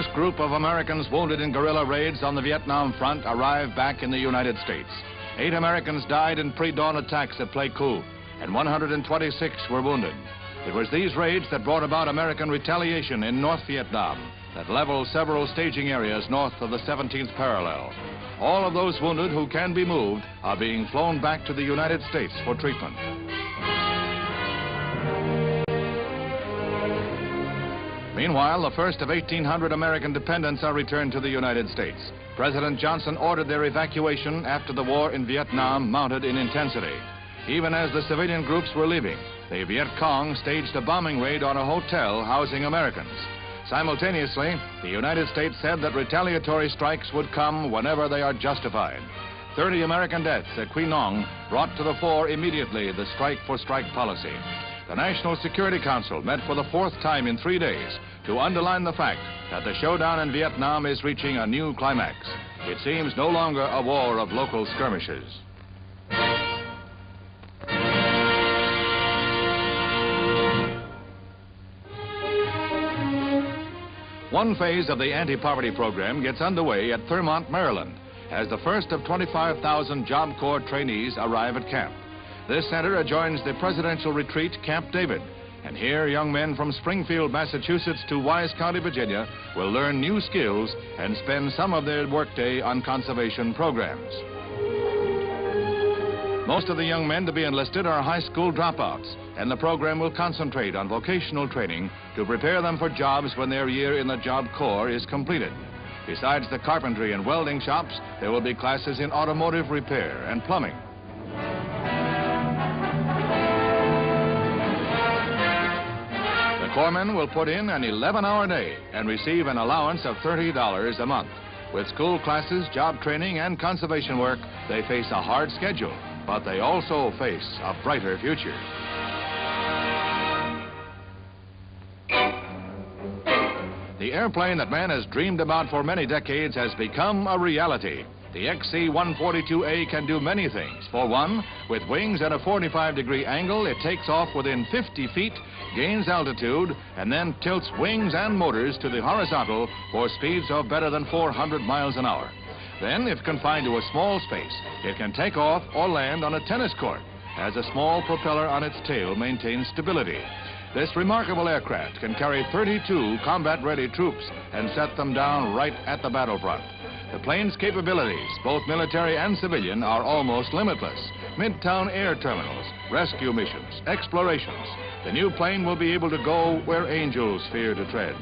first group of Americans wounded in guerrilla raids on the Vietnam front arrived back in the United States. 8 Americans died in pre-dawn attacks at Pleiku, and 126 were wounded. It was these raids that brought about American retaliation in North Vietnam that leveled several staging areas north of the 17th parallel. All of those wounded who can be moved are being flown back to the United States for treatment. Meanwhile, the first of 1,800 American dependents are returned to the United States. President Johnson ordered their evacuation after the war in Vietnam mounted in intensity. Even as the civilian groups were leaving, the Vietcong staged a bombing raid on a hotel housing Americans. Simultaneously, the United States said that retaliatory strikes would come whenever they are justified. 30 American deaths at Quy Nhon brought to the fore immediately the strike-for-strike policy. The National Security Council met for the 4th time in 3 days to underline the fact that the showdown in Vietnam is reaching a new climax. It seems no longer a war of local skirmishes. One phase of the anti-poverty program gets underway at Thurmont, Maryland, as the first of 25,000 Job Corps trainees arrive at camp. This center adjoins the presidential retreat, Camp David, and here young men from Springfield, Massachusetts to Wise County, Virginia will learn new skills and spend some of their workday on conservation programs. Most of the young men to be enlisted are high school dropouts, and the program will concentrate on vocational training to prepare them for jobs when their year in the Job Corps is completed. Besides the carpentry and welding shops, there will be classes in automotive repair and plumbing. The corpsmen will put in an 11-hour day and receive an allowance of $30 a month. With school classes, job training, and conservation work, they face a hard schedule, but they also face a brighter future. The airplane that man has dreamed about for many decades has become a reality. The XC-142A can do many things. For one, with wings at a 45-degree angle, it takes off within 50 feet, gains altitude, and then tilts wings and motors to the horizontal for speeds of better than 400 miles an hour. Then, if confined to a small space, it can take off or land on a tennis court, as a small propeller on its tail maintains stability. This remarkable aircraft can carry 32 combat-ready troops and set them down right at the battlefront. The plane's capabilities, both military and civilian, are almost limitless. Midtown air terminals, rescue missions, explorations. The new plane will be able to go where angels fear to tread.